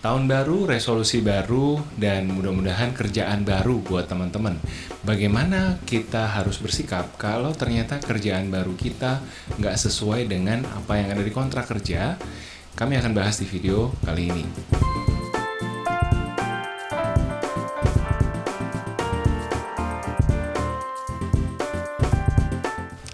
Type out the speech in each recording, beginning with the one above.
Tahun baru, resolusi baru, dan mudah-mudahan kerjaan baru buat teman-teman. Bagaimana kita harus bersikap kalau ternyata kerjaan baru kita nggak sesuai dengan apa yang ada di kontrak kerja? Kami akan bahas di video kali ini.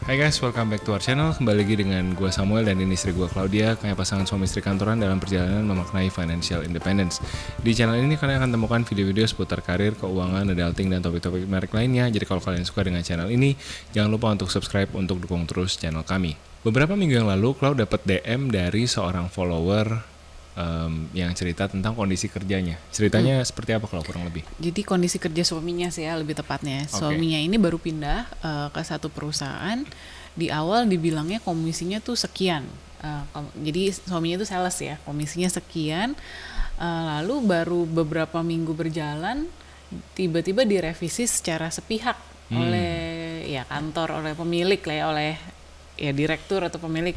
Hai guys, welcome back to our channel. Kembali lagi dengan gue Samuel dan ini istri gue Claudia. Kami pasangan suami istri kantoran dalam perjalanan memaknai financial independence. Di channel ini kalian akan temukan video-video seputar karir, keuangan, adulting, dan topik-topik menarik lainnya. Jadi kalau kalian suka dengan channel ini, jangan lupa untuk subscribe untuk dukung terus channel kami. Beberapa minggu yang lalu, Clau dapat DM dari seorang follower yang cerita tentang kondisi kerjanya. Ceritanya seperti apa kalau kurang lebih? Jadi kondisi kerja suaminya sih ya, lebih tepatnya. Suaminya ini baru pindah ke satu perusahaan. Di awal dibilangnya komisinya tuh sekian. Jadi suaminya tuh sales ya, komisinya sekian. Lalu baru beberapa minggu berjalan, tiba-tiba direvisi secara sepihak oleh ya kantor, oleh pemilik lah ya, oleh ya direktur atau pemilik.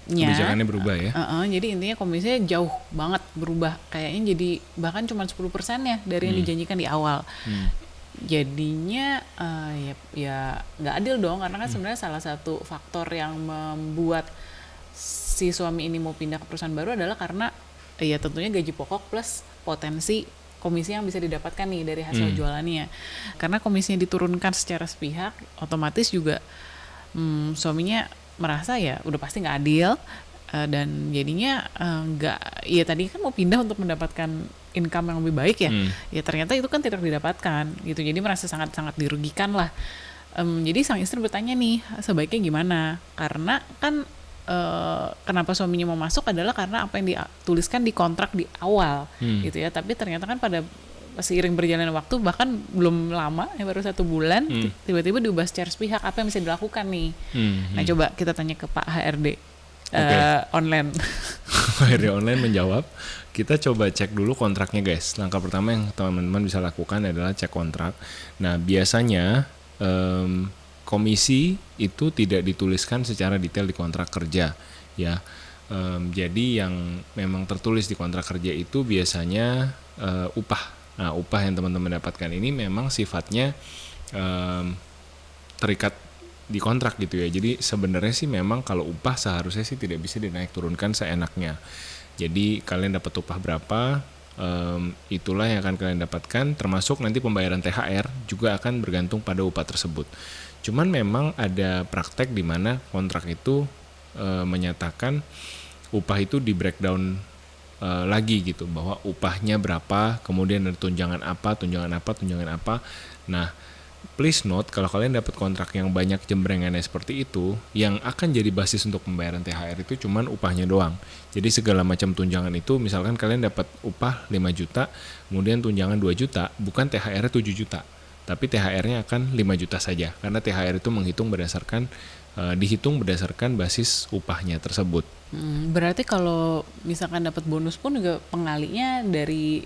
Kebijakannya berubah ya? Jadi intinya komisinya jauh banget berubah. Kayaknya jadi bahkan cuma 10% ya dari yang dijanjikan di awal. Jadinya ya nggak adil dong, karena kan sebenarnya salah satu faktor yang membuat si suami ini mau pindah ke perusahaan baru adalah karena ya tentunya gaji pokok plus potensi komisi yang bisa didapatkan nih dari hasil jualannya. Karena komisinya diturunkan secara sepihak, otomatis juga suaminya merasa ya udah pasti nggak adil, dan jadinya nggak, ya tadi kan mau pindah untuk mendapatkan income yang lebih baik ya, ya ternyata itu kan tidak didapatkan gitu, jadi merasa sangat-sangat dirugikan lah. Jadi sang istri bertanya nih sebaiknya gimana, karena kan kenapa suaminya mau masuk adalah karena apa yang dituliskan di kontrak di awal gitu ya, tapi ternyata kan pada seiring berjalannya waktu, bahkan belum lama ya, baru 1 bulan, tiba-tiba diubah secara sepihak. Apa yang bisa dilakukan nih? Nah coba kita tanya ke Pak HRD online. HRD online menjawab, kita coba cek dulu kontraknya guys. Langkah pertama yang teman-teman bisa lakukan adalah cek kontrak. Nah biasanya komisi itu tidak dituliskan secara detail di kontrak kerja ya. Jadi yang memang tertulis di kontrak kerja itu biasanya upah. Nah, upah yang teman-teman dapatkan ini memang sifatnya terikat di kontrak gitu ya. Jadi sebenarnya sih memang kalau upah seharusnya sih tidak bisa dinaik turunkan seenaknya. Jadi kalian dapat upah berapa, itulah yang akan kalian dapatkan, termasuk nanti pembayaran THR juga akan bergantung pada upah tersebut. Cuman memang ada praktek di mana kontrak itu menyatakan upah itu di breakdown lagi gitu, bahwa upahnya berapa, kemudian ada tunjangan apa. Nah, please note kalau kalian dapat kontrak yang banyak jembrengannya seperti itu, yang akan jadi basis untuk pembayaran THR itu cuman upahnya doang. Jadi segala macam tunjangan itu, misalkan kalian dapat upah 5 juta, kemudian tunjangan 2 juta, bukan THR-nya 7 juta. Tapi THR-nya akan 5 juta saja, karena THR itu dihitung berdasarkan basis upahnya tersebut. Berarti kalau misalkan dapat bonus pun juga pengalinya dari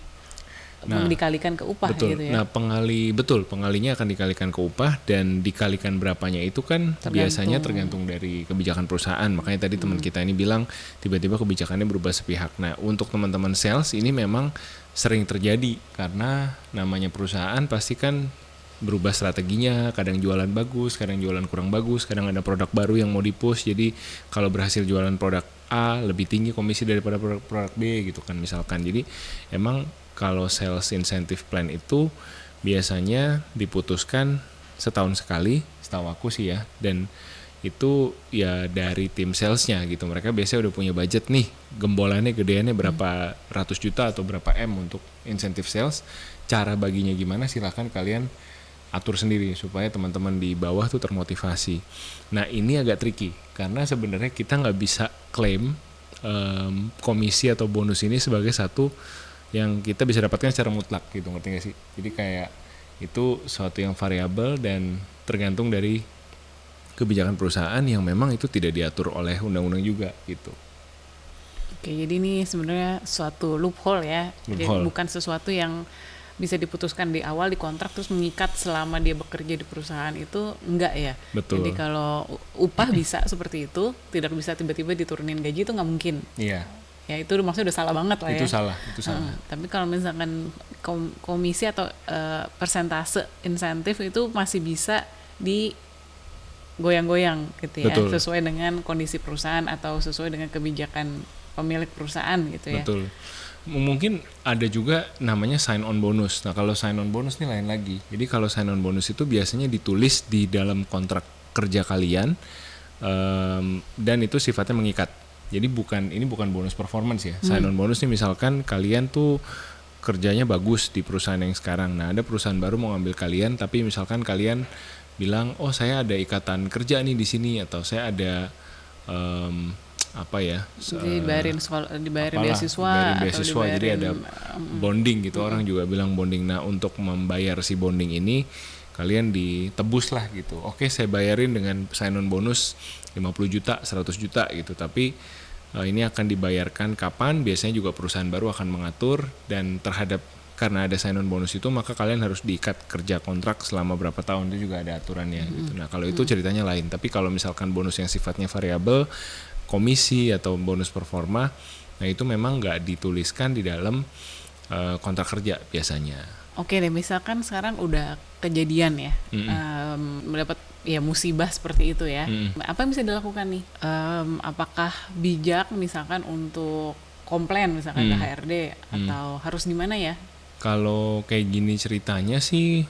dikalikan ke upah betul. gitu ya. Nah, pengalinya akan dikalikan ke upah, dan dikalikan berapanya itu kan biasanya tergantung dari kebijakan perusahaan. Makanya tadi teman kita ini bilang tiba-tiba kebijakannya berubah sepihak. Nah, untuk teman-teman sales ini memang sering terjadi karena namanya perusahaan pasti kan berubah strateginya, kadang jualan bagus, kadang jualan kurang bagus, kadang ada produk baru yang mau di-push. Jadi kalau berhasil jualan produk A lebih tinggi komisi daripada produk B gitu kan misalkan. Jadi emang kalau sales incentive plan itu biasanya diputuskan setahun sekali, setahu aku sih ya, dan itu ya dari tim salesnya gitu. Mereka biasanya udah punya budget nih, gembolannya gedeannya berapa ratus juta atau berapa M untuk insentif sales. Cara baginya gimana silahkan kalian atur sendiri supaya teman-teman di bawah tuh termotivasi. Nah ini agak tricky karena sebenarnya kita nggak bisa klaim komisi atau bonus ini sebagai satu yang kita bisa dapatkan secara mutlak gitu, ngerti nggak sih? Jadi kayak itu suatu yang variabel dan tergantung dari kebijakan perusahaan yang memang itu tidak diatur oleh undang-undang juga gitu. Oke, jadi ini sebenarnya suatu loophole ya. Jadi bukan sesuatu yang bisa diputuskan di awal di kontrak terus mengikat selama dia bekerja di perusahaan itu, enggak ya. Betul. Jadi kalau upah bisa seperti itu, tidak bisa tiba-tiba diturunin gaji, itu nggak mungkin. Iya. ya itu maksudnya udah salah banget lah ya. Itu salah. Tapi kalau misalkan komisi atau persentase insentif itu masih bisa digoyang-goyang gitu ya. Betul. Sesuai dengan kondisi perusahaan atau sesuai dengan kebijakan pemilik perusahaan gitu ya. Betul. Mungkin ada juga namanya sign on bonus. Nah kalau sign on bonus ini lain lagi. Jadi kalau sign on bonus itu biasanya ditulis di dalam kontrak kerja kalian, dan itu sifatnya mengikat. Jadi ini bukan bonus performance ya. Sign on bonus nih misalkan kalian tuh kerjanya bagus di perusahaan yang sekarang. Nah ada perusahaan baru mau ngambil kalian, tapi misalkan kalian bilang, oh saya ada ikatan kerja nih di sini, atau saya ada dibayarin beasiswa jadi ada bonding gitu. Orang juga bilang bonding. Nah untuk membayar si bonding ini kalian ditebus lah gitu. Oke, saya bayarin dengan sign on bonus 50 juta, 100 juta gitu. Tapi ini akan dibayarkan kapan? Biasanya juga perusahaan baru akan mengatur, dan karena ada sign on bonus itu maka kalian harus diikat kerja kontrak selama berapa tahun, itu juga ada aturannya gitu. Nah, kalau itu ceritanya lain. Tapi kalau misalkan bonus yang sifatnya variabel, komisi atau bonus performa, nah itu memang nggak dituliskan di dalam kontrak kerja biasanya. Oke deh, misalkan sekarang udah kejadian ya, mendapat ya musibah seperti itu ya, apa yang bisa dilakukan nih? Apakah bijak misalkan untuk komplain misalkan ke HRD atau harus gimana ya? Kalau kayak gini ceritanya sih,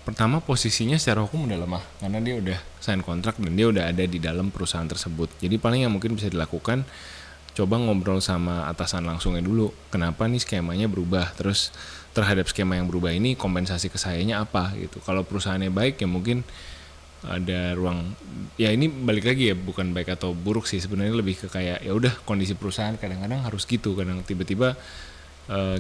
pertama posisinya secara hukum udah lemah karena dia udah sign kontrak dan dia udah ada di dalam perusahaan tersebut. Jadi paling yang mungkin bisa dilakukan, coba ngobrol sama atasan langsungnya dulu. Kenapa nih skemanya berubah? Terus terhadap skema yang berubah ini kompensasi ke sayanya apa gitu. Kalau perusahaannya baik ya mungkin ada ruang, ya ini balik lagi ya, bukan baik atau buruk sih sebenarnya, lebih ke kayak ya udah kondisi perusahaan kadang-kadang harus gitu. Kadang tiba-tiba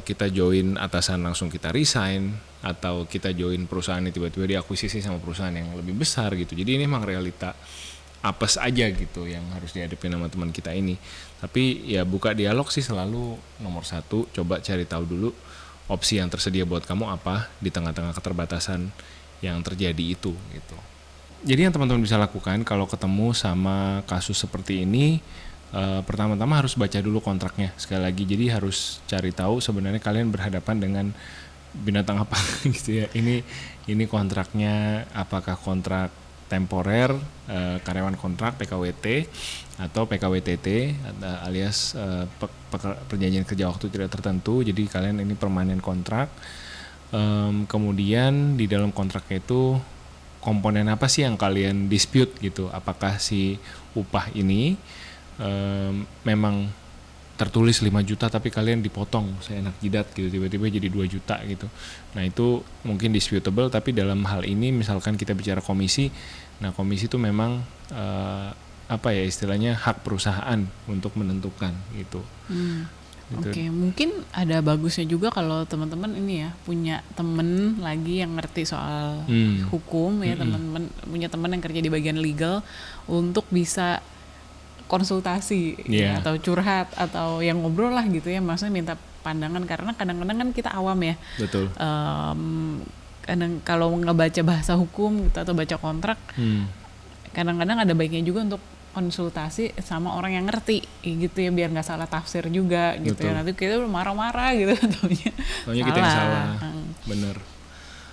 kita join atasan langsung kita resign, atau kita join perusahaan ini tiba-tiba diakuisisi sama perusahaan yang lebih besar gitu. Jadi ini memang realita apes aja gitu yang harus dihadapi sama teman kita ini. Tapi ya buka dialog sih selalu nomor satu. Coba cari tahu dulu opsi yang tersedia buat kamu apa di tengah-tengah keterbatasan yang terjadi itu gitu. Jadi yang teman-teman bisa lakukan kalau ketemu sama kasus seperti ini, pertama-tama harus baca dulu kontraknya sekali lagi. Jadi harus cari tahu sebenarnya kalian berhadapan dengan binatang apa gitu ya. Ini kontraknya apakah kontrak temporer, karyawan kontrak PKWT atau PKWTT alias perjanjian kerja waktu tidak tertentu. Jadi kalian ini permanen kontrak. Kemudian di dalam kontraknya itu komponen apa sih yang kalian dispute gitu? Apakah si upah ini memang tertulis 5 juta tapi kalian dipotong seenak jidat gitu, tiba-tiba jadi 2 juta gitu. Nah itu mungkin disputable, tapi dalam hal ini misalkan kita bicara komisi, nah komisi itu memang istilahnya hak perusahaan untuk menentukan gitu. Oke, mungkin ada bagusnya juga kalau teman-teman ini ya punya temen lagi yang ngerti soal hukum ya, teman-teman punya teman yang kerja di bagian legal untuk bisa konsultasi ya, atau curhat atau yang ngobrol lah gitu ya, maksudnya minta pandangan, karena kadang-kadang kan kita awam ya. Betul. Kadang kalau ngebaca bahasa hukum gitu atau baca kontrak, kadang-kadang ada baiknya juga untuk konsultasi sama orang yang ngerti gitu ya, biar nggak salah tafsir juga gitu. Betul. Ya, nanti kita udah marah-marah gitu taunya kita yang salah. Bener.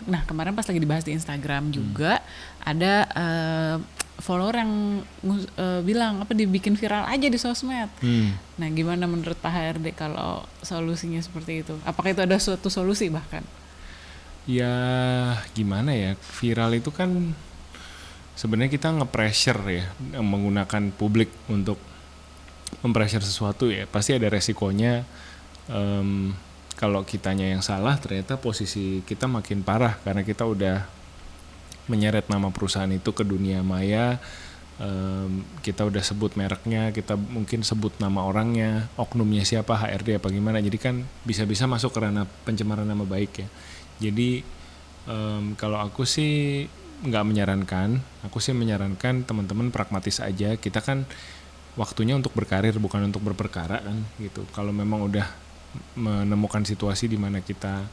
Nah kemarin pas lagi dibahas di Instagram juga ada follower yang bilang dibikin viral aja di sosmed. Nah gimana menurut Pak HRD kalau solusinya seperti itu? Apakah itu ada suatu solusi bahkan? Ya gimana ya, viral itu kan sebenarnya kita nge-pressure ya, menggunakan publik untuk mempressure sesuatu ya. Pasti ada resikonya, kalau kitanya yang salah ternyata posisi kita makin parah karena kita udah menyeret nama perusahaan itu ke dunia maya. Kita udah sebut mereknya, kita mungkin sebut nama orangnya, oknumnya siapa, HRD apa gimana. Jadi kan bisa-bisa masuk ke ranah pencemaran nama baik ya. Jadi kalau aku sih nggak menyarankan, aku sih menyarankan teman-teman pragmatis aja. Kita kan waktunya untuk berkarir bukan untuk berperkara kan gitu. Kalau memang udah menemukan situasi di mana kita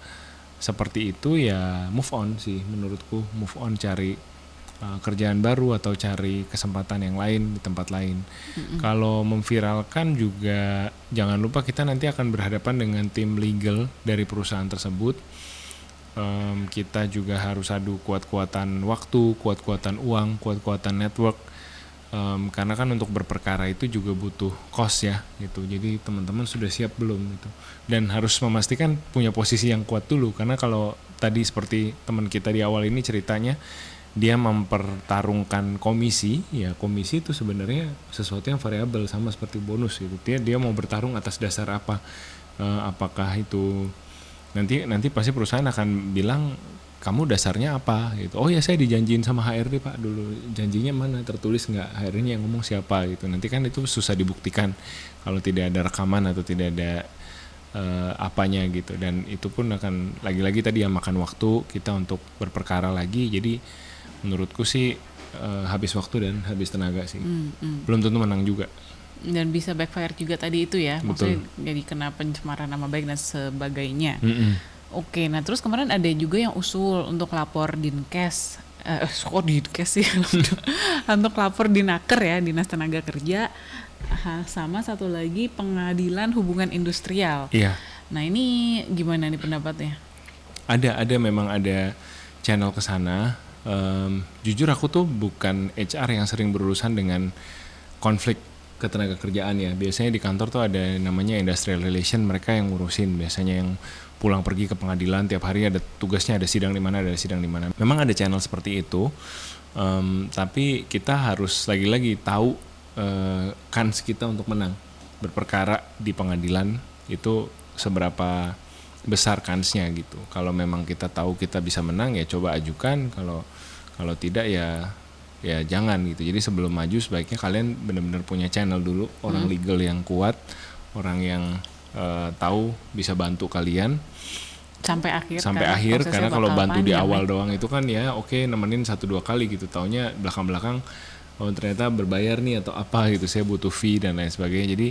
seperti itu ya move on sih menurutku, move on, cari kerjaan baru atau cari kesempatan yang lain di tempat lain. Kalau memviralkan juga jangan lupa kita nanti akan berhadapan dengan tim legal dari perusahaan tersebut. Kita juga harus adu kuat-kuatan waktu, kuat-kuatan uang, kuat-kuatan network. Karena kan untuk berperkara itu juga butuh cost ya gitu. Jadi teman-teman sudah siap belum gitu. Dan harus memastikan punya posisi yang kuat dulu, karena kalau tadi seperti teman kita di awal ini ceritanya dia mempertarungkan komisi, ya komisi itu sebenarnya sesuatu yang variabel sama seperti bonus gitu. Dia mau bertarung atas dasar apa? Apakah itu nanti pasti perusahaan akan bilang kamu dasarnya apa gitu. Oh ya, saya dijanjiin sama HRD Pak dulu. Janjinya mana? Tertulis nggak? HRD-nya yang ngomong siapa gitu. Nanti kan itu susah dibuktikan kalau tidak ada rekaman atau tidak ada apanya gitu. Dan itu pun akan lagi-lagi tadi yang makan waktu kita untuk berperkara lagi. Jadi menurutku sih habis waktu dan habis tenaga sih. Belum tentu menang juga. Dan bisa backfire juga tadi itu ya. Maksudnya jadi kena pencemaran nama baik dan sebagainya. Oke, nah terus kemarin ada juga yang usul untuk lapor Dinkes, Dinkes sih, untuk lapor Dinaker ya, Dinas Tenaga Kerja, sama satu lagi Pengadilan Hubungan Industrial. Iya. Nah ini gimana nih pendapatnya? Memang ada channel ke sana. Jujur aku tuh bukan HR yang sering berurusan dengan konflik ketenaga kerjaan ya. Biasanya di kantor tuh ada namanya industrial relation, mereka yang ngurusin, biasanya yang pulang pergi ke pengadilan tiap hari ada tugasnya, ada sidang di mana, ada sidang di mana. Memang ada channel seperti itu, tapi kita harus lagi-lagi tahu kans kita untuk menang berperkara di pengadilan itu seberapa besar kansnya gitu. Kalau memang kita tahu kita bisa menang ya coba ajukan, kalau tidak ya jangan gitu. Jadi sebelum maju sebaiknya kalian benar-benar punya channel dulu, orang legal yang kuat, orang yang tahu bisa bantu kalian sampai akhir karena kalau bantu di awal doang itu kan ya oke, nemenin 1-2 kali gitu, taunya belakang-belakang oh ternyata berbayar nih atau apa gitu, saya butuh fee dan lain sebagainya. Jadi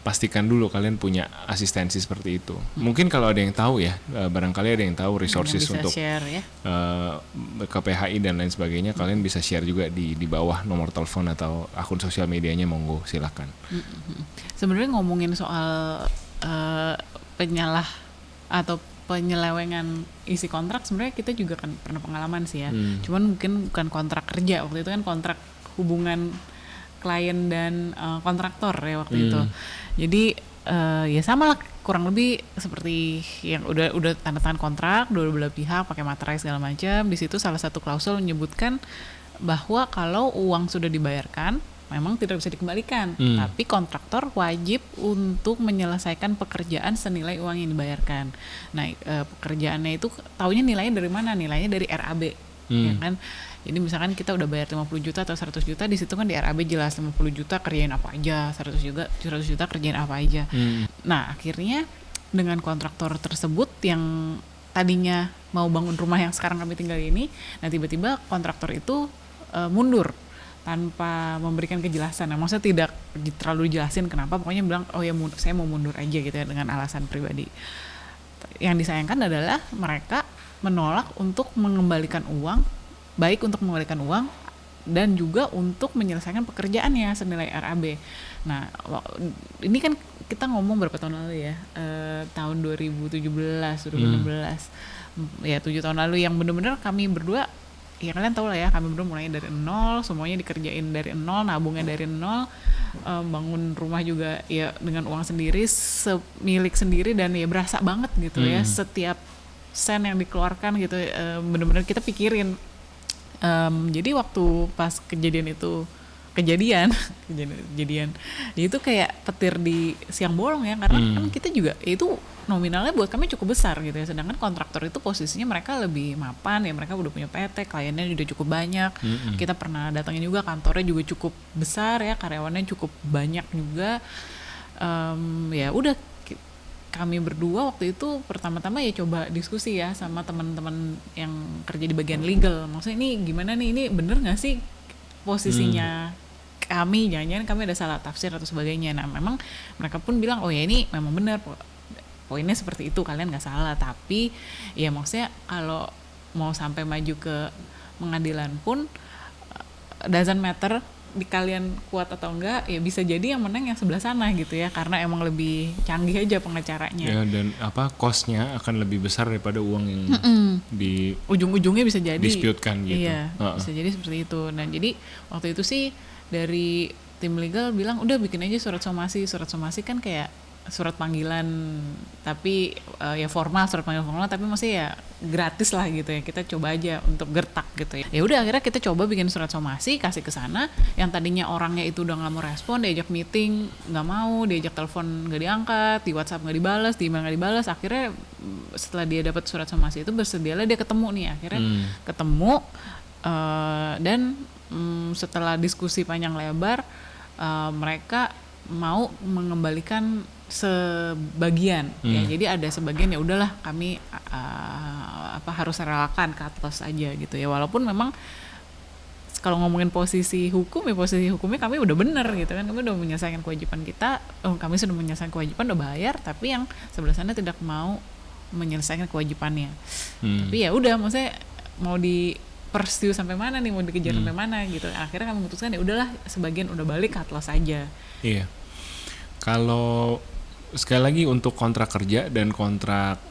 pastikan dulu kalian punya asistensi seperti itu. Mungkin kalau ada yang tahu ya, barangkali ada yang tahu resources untuk share, ya. KPHI dan lain sebagainya, kalian bisa share juga di bawah nomor telepon atau akun sosial medianya, monggo silakan. Sebenarnya ngomongin soal penyelewengan isi kontrak, sebenarnya kita juga kan pernah pengalaman sih ya. Cuman mungkin bukan kontrak kerja, waktu itu kan kontrak hubungan klien dan kontraktor ya waktu itu. Jadi ya sama lah kurang lebih seperti yang udah tanda tangan kontrak dua belah pihak pakai materai segala macam. Di situ salah satu klausul menyebutkan bahwa kalau uang sudah dibayarkan memang tidak bisa dikembalikan, tapi kontraktor wajib untuk menyelesaikan pekerjaan senilai uang yang dibayarkan. Nah, pekerjaannya itu taunya nilainya dari mana? Nilainya dari RAB, ya kan? Jadi misalkan kita udah bayar 50 juta atau 100 juta, di situ kan di RAB jelas 50 juta kerjain apa aja, 100 juta kerjain apa aja. Nah, akhirnya dengan kontraktor tersebut yang tadinya mau bangun rumah yang sekarang kami tinggal ini, nah tiba-tiba kontraktor itu mundur tanpa memberikan kejelasan. Nah, maksudnya tidak terlalu dijelasin kenapa, pokoknya bilang oh ya saya mau mundur aja gitu ya dengan alasan pribadi. Yang disayangkan adalah mereka menolak untuk mengembalikan uang, baik untuk mengembalikan uang dan juga untuk menyelesaikan pekerjaannya senilai RAB. Nah, ini kan kita ngomong berapa tahun lalu ya, tahun 2017, 2016, ya 7 tahun lalu yang benar-benar kami berdua, ya kalian tahu lah ya, kami berdua mulai dari nol, semuanya dikerjain dari nol, nabungnya dari nol, bangun rumah juga ya dengan uang sendiri, milik sendiri, dan ya berasa banget gitu ya, setiap sen yang dikeluarkan gitu, benar-benar kita pikirin. Jadi waktu pas kejadian itu kayak petir di siang bolong ya, karena kan kita juga itu nominalnya buat kami cukup besar gitu ya, sedangkan kontraktor itu posisinya mereka lebih mapan ya, mereka udah punya PT, kliennya udah cukup banyak, kita pernah datangin juga, kantornya juga cukup besar ya, karyawannya cukup banyak juga. Ya udah, kami berdua waktu itu pertama-tama ya coba diskusi ya sama teman-teman yang kerja di bagian legal, maksudnya ini gimana nih, ini bener nggak sih posisinya kami, jangan-jangan kami ada salah tafsir atau sebagainya. Nah memang mereka pun bilang oh ya ini memang benar, poinnya seperti itu, kalian nggak salah, tapi ya maksudnya kalau mau sampai maju ke pengadilan pun doesn't matter di kalian kuat atau enggak, ya bisa jadi yang menang yang sebelah sana gitu ya, karena emang lebih canggih aja pengacaranya. Ya, dan cost-nya akan lebih besar daripada uang yang di ujung-ujungnya bisa jadi dispute-kan gitu. Iya, bisa jadi seperti itu. Nah, jadi waktu itu sih dari tim legal bilang udah bikin aja surat somasi. Surat somasi kan kayak surat panggilan, tapi ya formal, surat panggilan formal, tapi masih ya gratis lah gitu ya, kita coba aja untuk gertak gitu ya. Ya udah akhirnya kita coba bikin surat somasi, kasih ke sana. Yang tadinya orangnya itu udah nggak mau respon, diajak meeting nggak mau, diajak telepon nggak diangkat, di WhatsApp nggak dibalas, di email nggak dibalas. Akhirnya setelah dia dapat surat somasi itu bersedialah dia ketemu nih, akhirnya ketemu dan setelah diskusi panjang lebar mereka mau mengembalikan sebagian ya, jadi ada sebagian ya udahlah kami harus relakan cut loss aja gitu ya, walaupun memang kalau ngomongin posisi hukum ya, posisi hukumnya kami udah bener gitu kan, kami udah menyelesaikan kewajiban kita, kami sudah menyelesaikan kewajiban, udah bayar, tapi yang sebelah sana tidak mau menyelesaikan kewajibannya. Tapi ya udah, maksudnya mau di pursue sampai mana nih, mau dikejar sampai mana gitu. Akhirnya kami memutuskan ya udahlah sebagian udah balik, cut loss aja. Iya. Kalau sekali lagi untuk kontrak kerja dan kontrak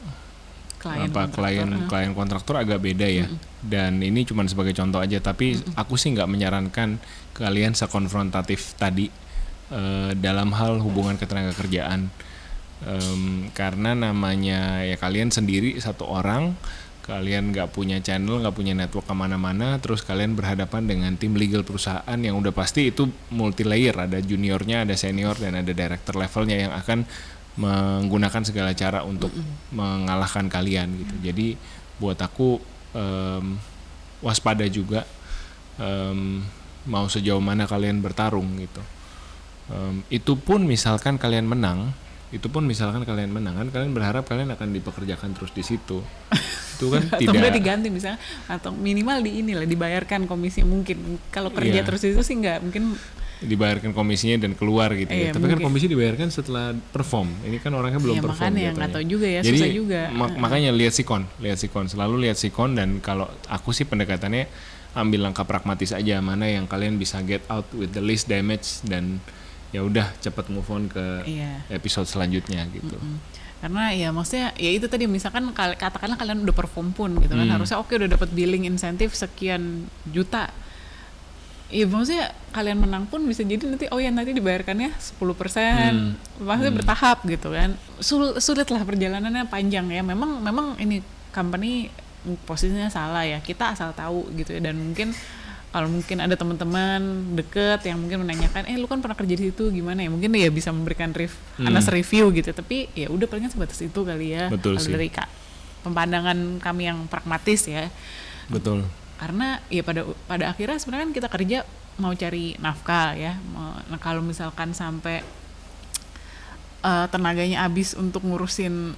klien kontraktor agak beda ya. Dan ini cuma sebagai contoh aja, tapi aku sih nggak menyarankan kalian sekonfrontatif tadi dalam hal hubungan ketenaga kerjaan. Karena namanya ya kalian sendiri satu orang, kalian nggak punya channel, nggak punya network kemana-mana, terus kalian berhadapan dengan tim legal perusahaan yang udah pasti itu multi layer, ada juniornya, ada senior, dan ada director levelnya yang akan menggunakan segala cara untuk mengalahkan kalian gitu. Jadi buat aku waspada juga, mau sejauh mana kalian bertarung gitu. Itu pun misalkan kalian menang, kan kalian berharap kalian akan dipekerjakan terus di situ. Itu kan atau tidak, enggak diganti misalnya, atau minimal dibayarkan komisi mungkin. Kalau kerja terus itu sih enggak, mungkin dibayarkan komisinya dan keluar gitu ya. Tapi kan komisi dibayarkan setelah perform. Ini kan orangnya belum perform makanya nggak tahu juga ya. Jadi, susah juga. Makanya lihat sikon, selalu lihat sikon. Dan kalau aku sih pendekatannya ambil langkah pragmatis aja, mana yang kalian bisa get out with the least damage, dan ya udah cepat move on ke episode selanjutnya gitu. Karena ya maksudnya ya itu tadi, misalkan katakanlah kalian udah perform pun gitu kan, harusnya oke udah dapat billing insentif sekian juta. Iya, maksudnya kalian menang pun bisa jadi nanti nanti dibayarkannya 10%, maksudnya bertahap gitu kan. Sulit lah, perjalanannya panjang ya. Memang ini company posisinya salah ya. Kita asal tahu gitu ya, dan mungkin kalau mungkin ada teman-teman deket yang mungkin menanyakan, lu kan pernah kerja di situ gimana ya, mungkin ya bisa memberikan honest review gitu, tapi ya udah palingan sebatas itu kali ya. Betul kalau sih. dari kepandang kami yang pragmatis ya. Betul. Karena ya pada akhirnya sebenarnya kan kita kerja mau cari nafkah ya. Nah, kalau misalkan sampai tenaganya habis untuk ngurusin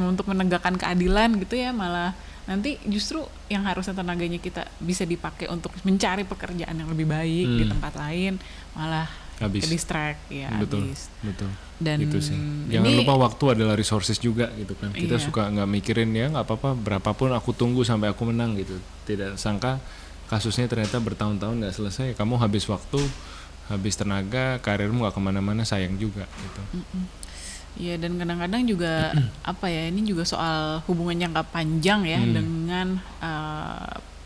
untuk menegakkan keadilan gitu ya, malah nanti justru yang harusnya tenaganya kita bisa dipakai untuk mencari pekerjaan yang lebih baik di tempat lain, malah ke distract ya. Betul. Dan itu sih. Jangan lupa waktu adalah resources juga gitu kan. Kita suka nggak mikirin ya nggak apa-apa, berapapun aku tunggu sampai aku menang gitu. Tidak sangka kasusnya ternyata bertahun-tahun nggak selesai. Kamu habis waktu, habis tenaga, karirmu nggak kemana-mana, sayang juga gitu. Iya, dan kadang-kadang juga ini juga soal hubungan jangka panjang ya dengan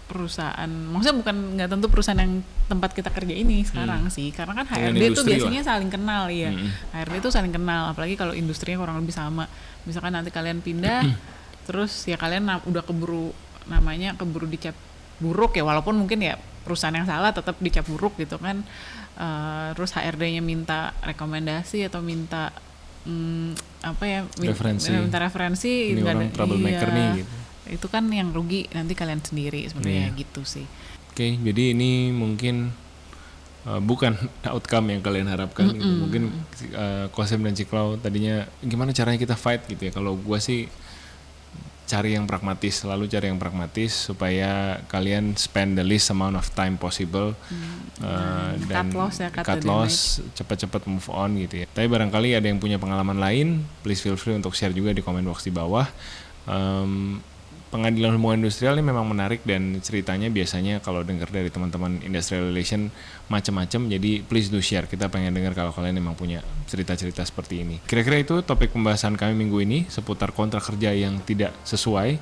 perusahaan. Maksudnya nggak tentu perusahaan yang tempat kita kerja ini sekarang sih, karena kan HRD itu biasanya saling kenal ya. HRD itu saling kenal, apalagi kalau industrinya kurang lebih sama. Misalkan nanti kalian pindah, terus ya kalian udah keburu dicap buruk ya, walaupun mungkin ya perusahaan yang salah tetap dicap buruk gitu kan. Terus HRD-nya minta rekomendasi atau minta minta referensi, ini orang troublemaker nih gitu. Itu kan yang rugi nanti kalian sendiri sebenarnya gitu sih. Oke, jadi ini mungkin bukan outcome yang kalian harapkan gitu. Mungkin Qasem dan Ciklau tadinya gimana caranya kita fight gitu ya. Kalau gue sih selalu cari yang pragmatis supaya kalian spend the least amount of time possible, dan cut loss, cepat-cepat move on gitu ya. Tapi barangkali ada yang punya pengalaman lain, please feel free untuk share juga di comment box di bawah. pengadilan hubungan industrial ini memang menarik dan ceritanya biasanya kalau dengar dari teman-teman industrial relation macam-macam, jadi please do share, kita pengen dengar kalau kalian memang punya cerita-cerita seperti ini. Kira-kira itu topik pembahasan kami minggu ini seputar kontrak kerja yang tidak sesuai.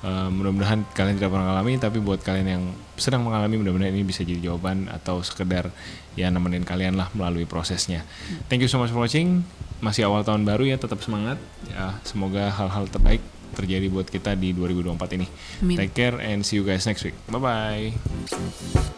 Mudah-mudahan kalian tidak pernah mengalami, tapi buat kalian yang sedang mengalami mudah-mudahan ini bisa jadi jawaban atau sekedar ya nemenin kalian lah melalui prosesnya. Thank you so much for watching. Masih awal tahun baru ya, tetap semangat ya, semoga hal-hal terbaik terjadi buat kita di 2024 ini. Amin. Take care and see you guys next week. Bye bye.